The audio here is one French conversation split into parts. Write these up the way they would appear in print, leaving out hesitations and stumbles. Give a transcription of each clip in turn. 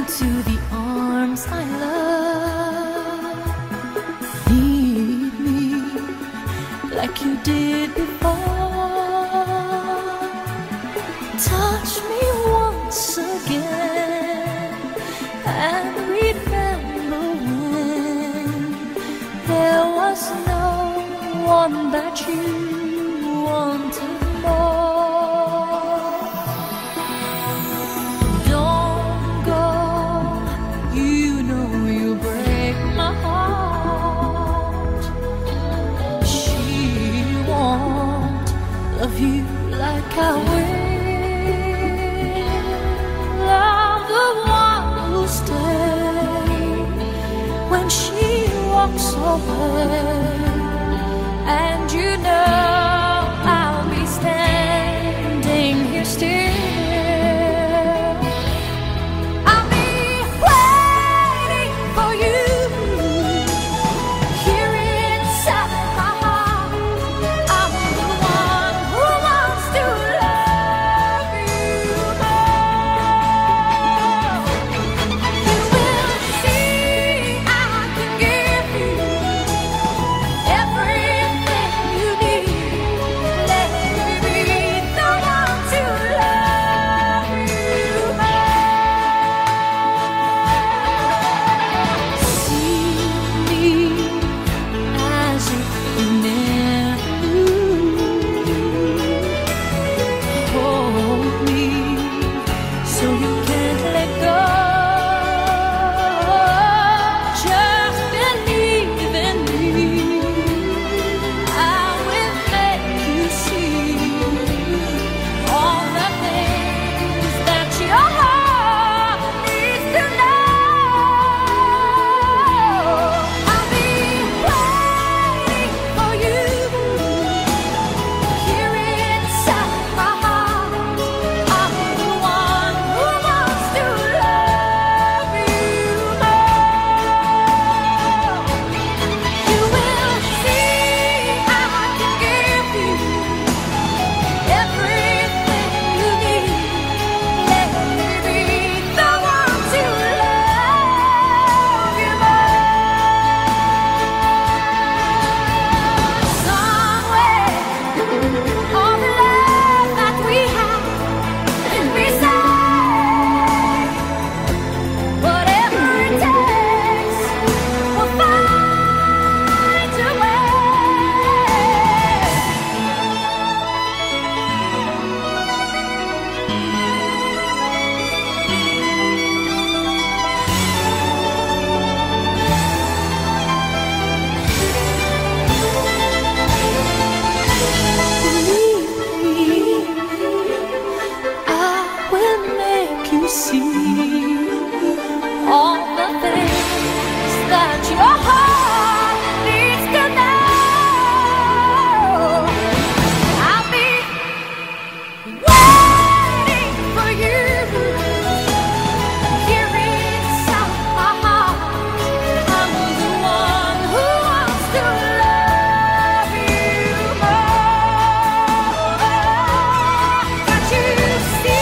into the arms I love. Lead me like you did before. Touch me once again and remember when there was no one that you wanted more. Love you like I will. I'm the one who'll stay when she walks away, and you know I'll be standing here still. See all the things that your heart needs to know. I'll be waiting for you here inside my heart. I'm the one who wants to love you more. Can't you see?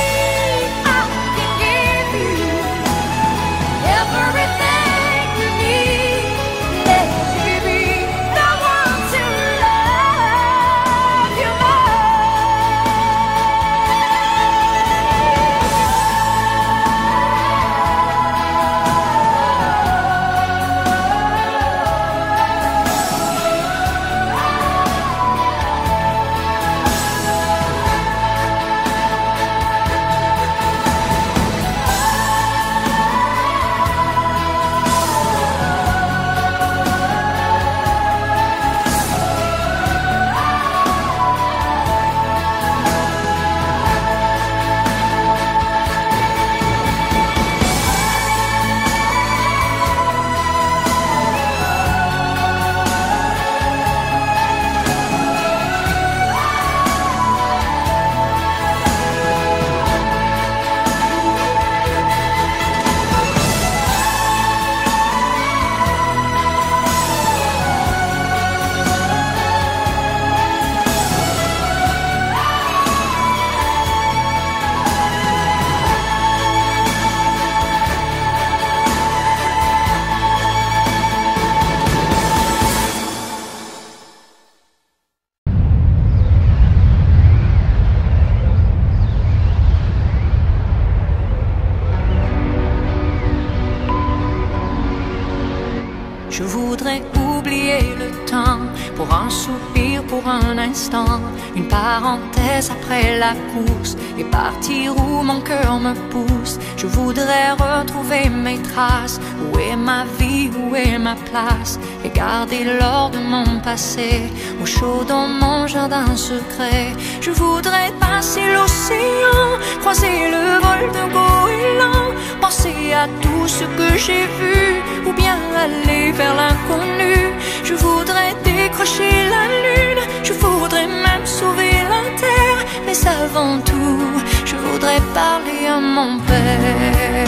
pour un soupir, pour un instant, une parenthèse après la course, et partir où mon cœur me pousse. Je voudrais retrouver mes traces. Où est ma vie, où est ma place? Et garder l'or de mon passé au chaud dans mon jardin secret. Je voudrais passer l'océan, croiser le vol de goéland, penser à tout ce que j'ai vu, ou bien aller vers l'inconnu. Je voudrais décrocher la lune, je voudrais même sauver la terre. Mais avant tout, je voudrais parler à mon père.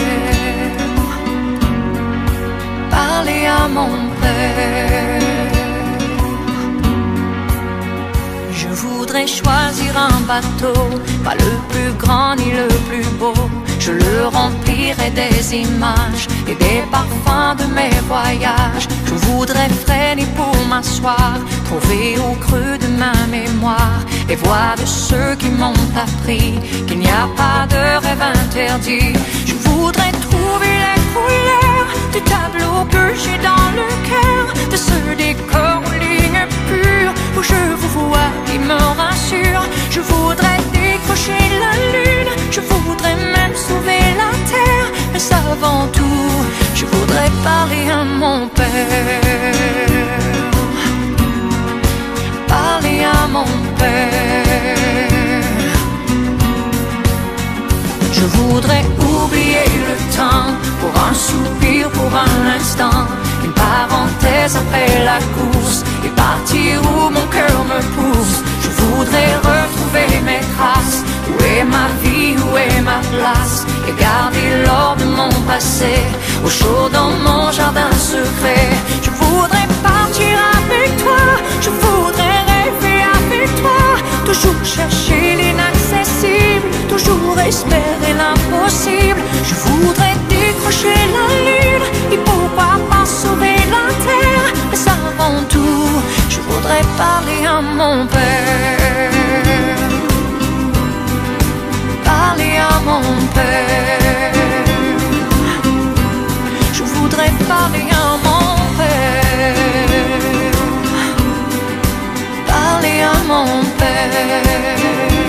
Parler à mon père. Je voudrais choisir un bateau, pas le plus grand ni le plus beau. Je le remplirai des images et des parfums de mes voyages. Je voudrais freiner pour m'asseoir, trouver au creux de ma mémoire et voir de ceux qui m'ont appris qu'il n'y a pas de rêve interdit. Je voudrais trouver les couleurs du tableau que j'ai dans le cœur, de ce décor aux lignes pures où je vous vois qui me rassure. Je voudrais décrocher la lune, je voudrais même sauver la terre. Mais avant tout, je voudrais parler à mon père. Parler à mon père. Je voudrais oublier le temps pour un soupir, pour un instant, une parenthèse après la course, et partir où mon cœur me pousse. Je voudrais retrouver mes traces. Où est ma vie, où est ma place? Et garder l'or de mon passé au chaud dans mon jardin secret. Je voudrais partir avec toi, je voudrais rêver avec toi, toujours chercher l'inaccessible, toujours espérer l'impossible. Je voudrais décrocher la lune et pourquoi pas sauver la terre. Mais avant tout, je voudrais parler à mon père. Parler à mon père. Je voudrais parler à mon père. Parler à mon père.